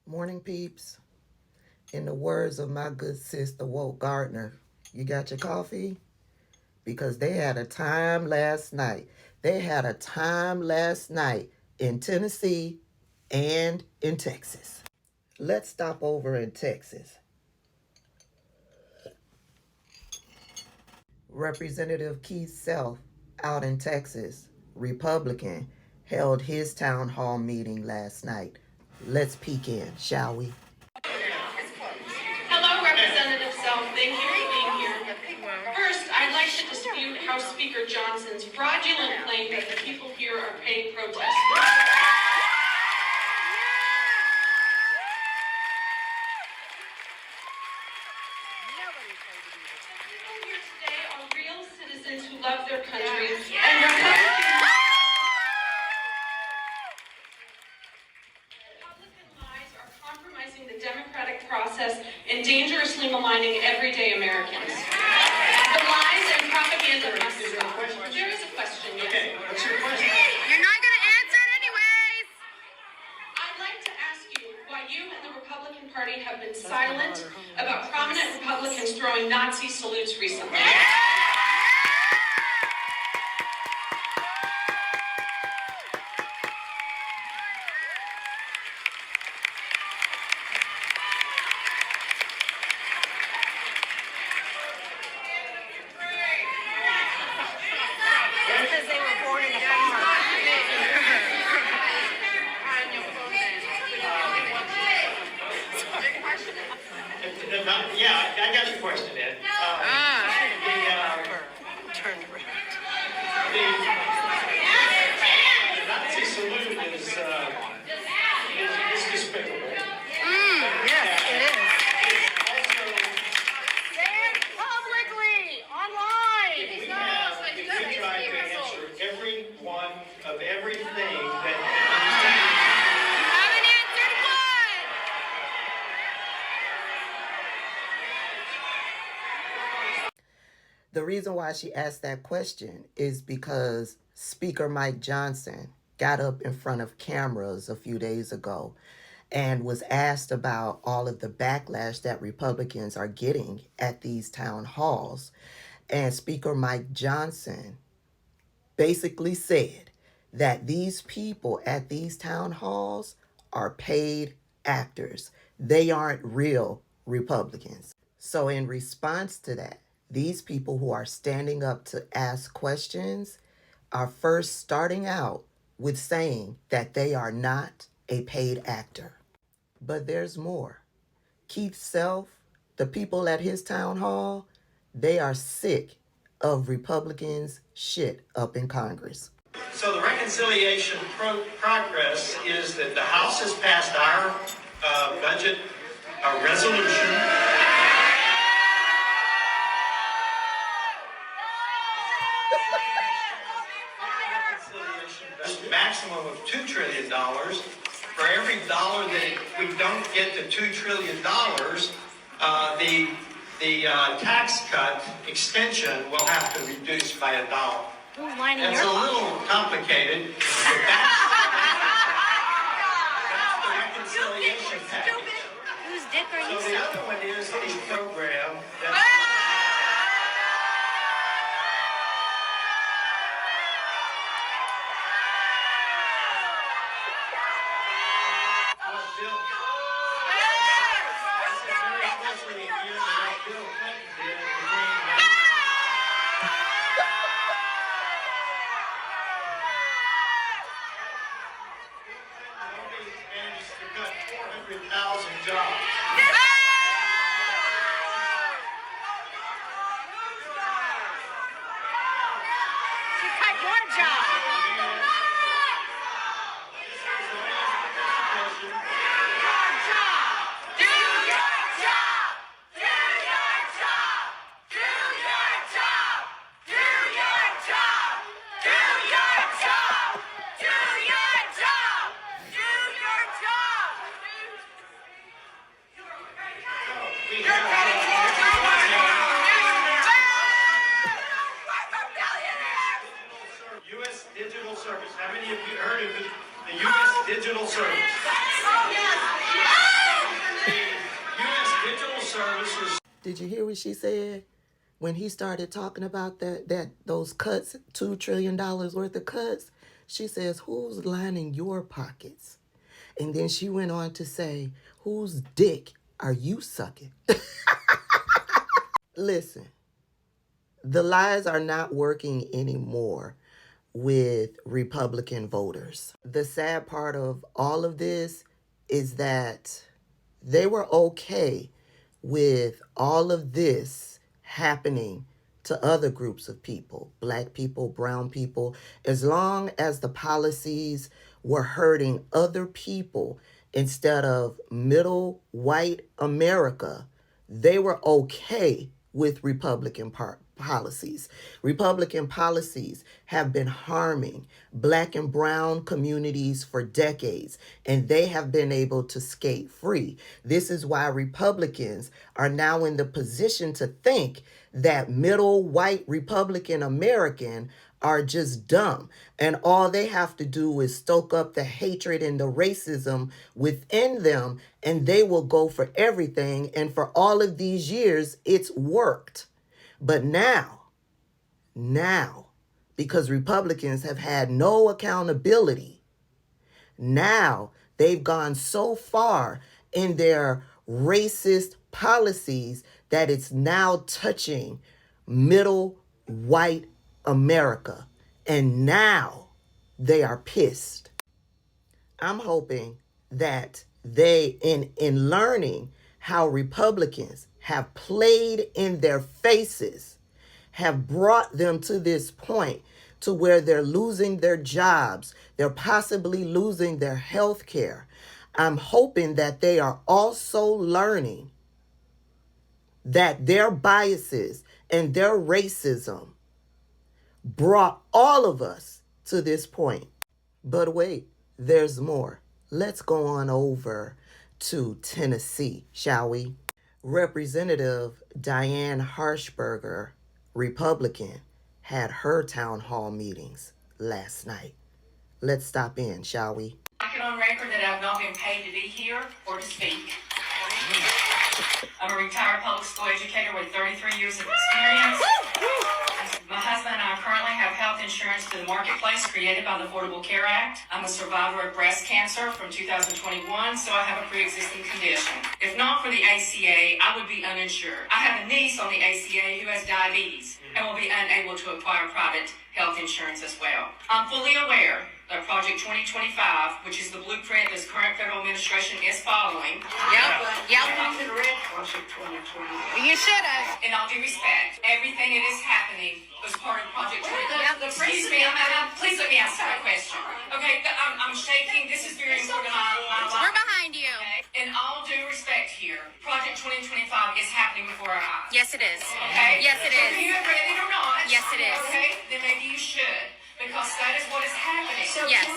Morning, peeps. In the words of my good sister, Walt Gardner, you got your coffee? Because they had a time last night. They had a time last night in Tennessee and in Texas. Let's stop over in Texas. Representative Keith Self out in Texas, Republican, held his town hall meeting last night. Let's peek in, shall we? Hello, Representative Self. Thank you for being here. First, I'd like to dispute House Speaker Johnson's fraudulent claim that the people here are paid protesters. People here today are real citizens who love their country, and Republican lies are compromising the democratic process and dangerously maligning everyday Americans. The lies and propaganda must stop. There is a question, yes. Okay, what's your question? You're not going to answer it anyways. I'd like to ask you why you and the Republican Party have been silent about prominent Republicans throwing Nazi salutes recently. Because they were born in a farm. Yeah, I got your question, Ed. Turned around. The Nazi salute is despicable. Yes, it is. Also, Say it publicly, online. we try to answer every one of everything that You haven't answered one. The reason why she asked that question is because Speaker Mike Johnson got up in front of cameras a few days ago and was asked about all of the backlash that Republicans are getting at these town halls. And Speaker Mike Johnson basically said that these people at these town halls are paid actors. They aren't real Republicans. So in response to that, these people who are standing up to ask questions are first starting out with saying that they are not a paid actor. But there's more. Keith Self, the people at his town hall, they are sick of Republicans' shit up in Congress. So the reconciliation progress is that the House has passed our budget, our resolution. Maximum of $2 trillion. For every dollar that we don't get to $2 trillion, the tax cut extension will have to reduce by $1. Who's lining It's your a little complicated, but that's the reconciliation package. Whose dick are you So the sucking? other one is the program that jobs. You cut your job. U.S. Digital Service. How many of you heard of the U.S. Digital Service? Oh, yes. Did you hear what she said? When he started talking about those cuts, $2 trillion worth of cuts, she says, who's lining your pockets? And then she went on to say, whose dick are you sucking? Listen, the lies are not working anymore with Republican voters. The sad part of all of this is that they were okay with all of this happening to other groups of people, black people, brown people, as long as the policies were hurting other people instead of middle white America. They were okay with Republican policies. Republican policies have been harming black and brown communities for decades, and they have been able to skate free. This is why Republicans are now in the position to think that middle white Republican American are just dumb, and all they have to do is stoke up the hatred and the racism within them, and they will go for everything. And for all of these years, it's worked. But now, because Republicans have had no accountability, now they've gone so far in their racist policies that it's now touching middle white America. And now they are pissed. I'm hoping that they, in learning how Republicans have played in their faces, have brought them to this point to where they're losing their jobs, they're possibly losing their health care. I'm hoping that they are also learning that their biases and their racism brought all of us to this point. But wait, there's more. Let's go on over to Tennessee, shall we? Representative Diane Harshberger, Republican, had her town hall meetings last night. Let's stop in, shall we? I can on record that I've not been paid to be here or to speak. I'm a retired public school educator with 33 years of experience. My husband and I currently have health insurance through the marketplace created by the Affordable Care Act. I'm a survivor of breast cancer from 2021, so I have a pre-existing condition. If not for the ACA, I would be uninsured. I have a niece on the ACA who has diabetes and will be unable to acquire private health insurance as well. I'm fully aware that Project 2025, which is the blueprint this current federal administration is following. Yep. I haven't read Project 2025. You should have. In all due respect, everything that is happening was part of Project 2025. Excuse me, please let me ask you a question. Okay, I'm shaking. This is very important to my life. We're behind you. Okay? In all due respect here, Project 2025 is happening before our eyes. Yes, it is. Okay? Yes, it is. Whether you have read it or not. Yes, it is. Okay, then maybe you should. Because that is what is happening. So Yes.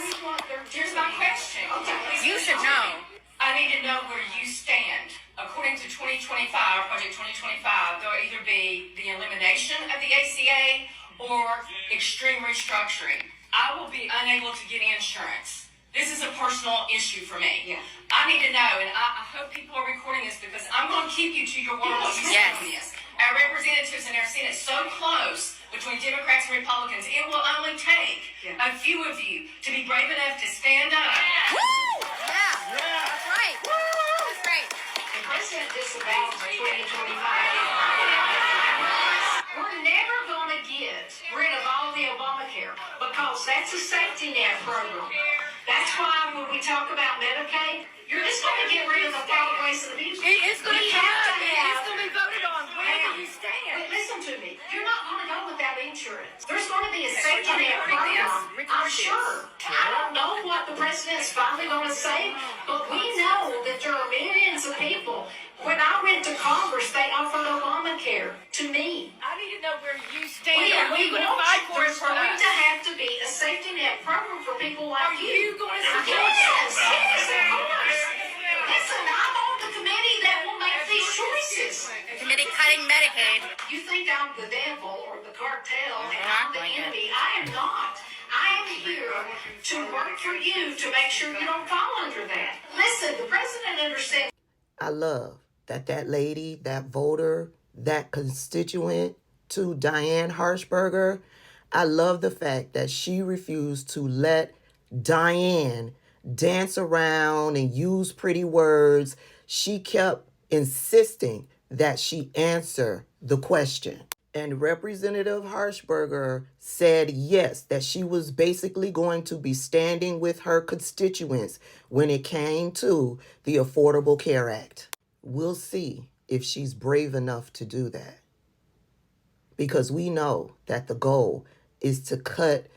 Here's my question. Please You should listen to know. me. I need to know where you stand. According to 2025, Project 2025, there'll either be the elimination of the ACA or extreme restructuring. I will be unable to get insurance. This is a personal issue for me. Yeah. I need to know, and I hope people are recording this because I'm going to keep you to your word when you say Yes. this. Our representatives in our Senate so close between Democrats and Republicans, it will only take a few of you to be brave enough to stand up. Woo! Yeah. That's right. That's right. The president disavowed the 2025. We're never going to get rid of all the Obamacare because that's a safety net program. That's why when we talk about Medicaid, you're just going to get rid of the fraud, waste, and abuse. It's going to You be have to voted. have- It's going to be voted on. Where Ma'am, do you stand? But listen to me. You're not going to go without insurance. There's going to be a safety net program. I'm sure. I don't know what the president's finally going to say, but we know that there are millions of people. When I went to Congress, they offered Obamacare to me. I need to know where you stand. We Are you going to fight for it there's for going us? to have to be a safety net program for people like Are you going to support Yes, that? yes, of course. Listen, I'm on the committee that will make these choices. Committee cutting Medicaid. You think I'm the devil or the cartel and I'm the enemy. I am not. I am here to work for you to make sure you don't fall under that. Listen, the president understands. I love that lady, that voter, that constituent to Diane Harshberger, I love the fact that she refused to let Diane dance around and use pretty words. She kept insisting that she answer the question. And Representative Harshberger said yes, that she was basically going to be standing with her constituents when it came to the Affordable Care Act. We'll see if she's brave enough to do that. Because we know that the goal is to cut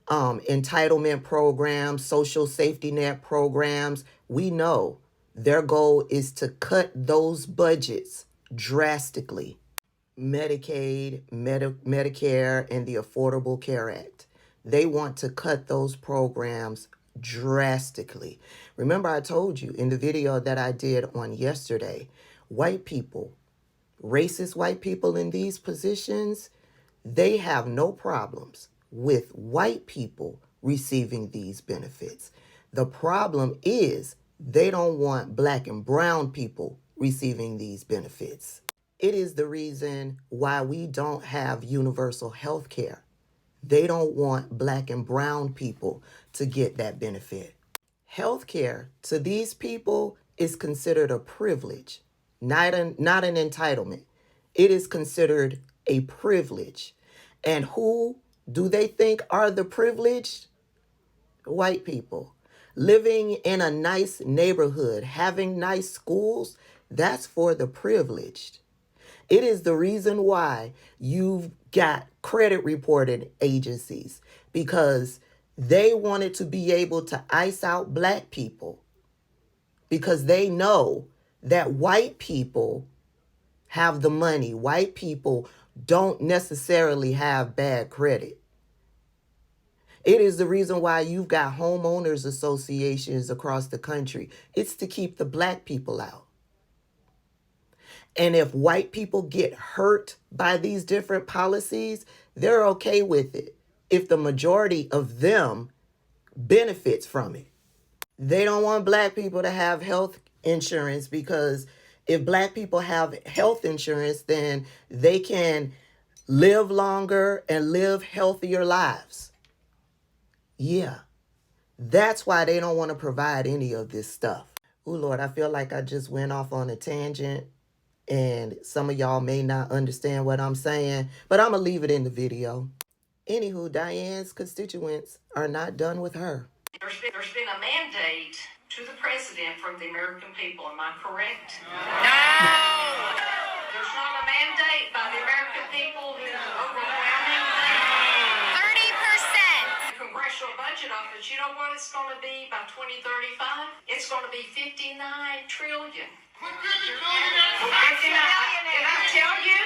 entitlement programs, social safety net programs. We know their goal is to cut those budgets drastically. Medicaid, Medicare, and the Affordable Care Act. They want to cut those programs drastically. Remember, I told you in the video that I did on yesterday, white people, racist white people in these positions, they have no problems with white people receiving these benefits. The problem is they don't want black and brown people receiving these benefits. It is the reason why we don't have universal health care. They don't want black and brown people to get that benefit. Health care to these people is considered a privilege, not an entitlement. It is considered a privilege. And who do they think are the privileged? White people. Living in a nice neighborhood, having nice schools, that's for the privileged. It is the reason why you've got credit reporting agencies, because they wanted to be able to ice out black people because they know that white people have the money. White people don't necessarily have bad credit. It is the reason why you've got homeowners associations across the country. It's to keep the black people out. And if white people get hurt by these different policies, they're okay with it if the majority of them benefits from it. They don't want black people to have health insurance, because if black people have health insurance, then they can live longer and live healthier lives. Yeah, that's why they don't want to provide any of this stuff. Oh, Lord, I feel like I just went off on a tangent, and some of y'all may not understand what I'm saying, but I'm going to leave it in the video. Anywho, Diane's constituents are not done with her. There's been a mandate to the president from the American people. Am I correct? No. There's not a mandate by the American people who's overwhelming. 30%. Congressional Budget Office, you know what it's going to be by 2035? It's going to be $59 trillion. Did I tell you?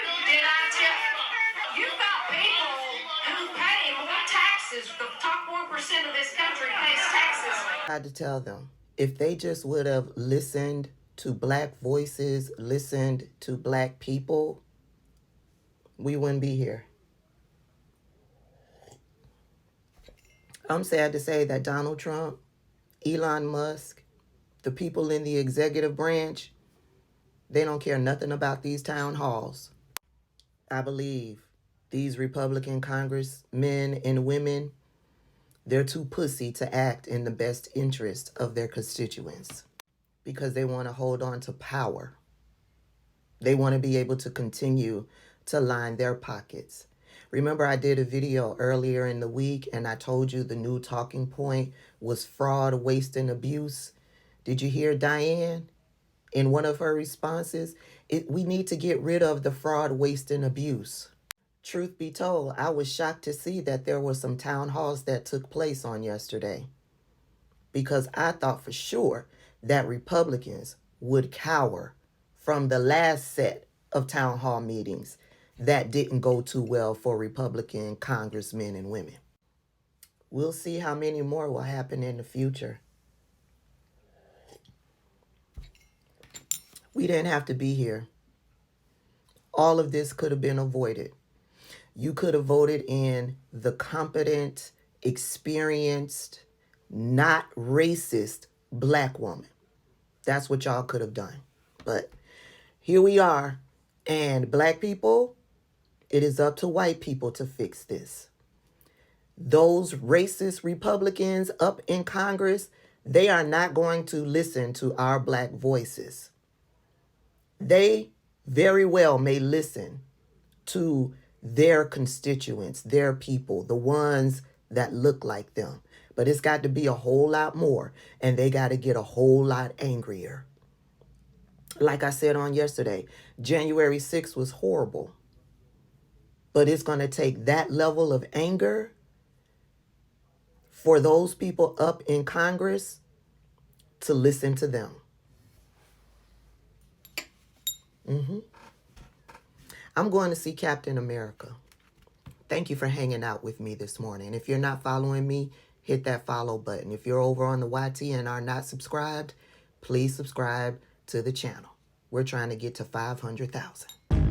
You've got people who pay more taxes. The top 1% of this country pays taxes. I had to tell them, if they just would have listened to black voices, listened to black people, we wouldn't be here. I'm sad to say that Donald Trump, Elon Musk, the people in the executive branch, they don't care nothing about these town halls. I believe these Republican congressmen and women, they're too pussy to act in the best interest of their constituents, because they want to hold on to power. They want to be able to continue to line their pockets. Remember, I did a video earlier in the week and I told you the new talking point was fraud, waste, and abuse. Did you hear Diane? In one of her responses, we need to get rid of the fraud, waste, and abuse. Truth be told, I was shocked to see that there were some town halls that took place on yesterday, because I thought for sure that Republicans would cower from the last set of town hall meetings that didn't go too well for Republican congressmen and women. We'll see how many more will happen in the future. We didn't have to be here. All of this could have been avoided. You could have voted in the competent, experienced, not racist black woman. That's what y'all could have done. But here we are, And black people, it is up to white people to fix this. Those racist Republicans up in Congress, they are not going to listen to our black voices. They very well may listen to their constituents, their people, the ones that look like them. But it's got to be a whole lot more, and they got to get a whole lot angrier. Like I said on yesterday, January 6th was horrible. But it's going to take that level of anger for those people up in Congress to listen to them. I'm going to see Captain America. Thank you for hanging out with me this morning. If you're not following me, hit that follow button. If you're over on the YT and are not subscribed, please subscribe to the channel. We're trying to get to 500,000.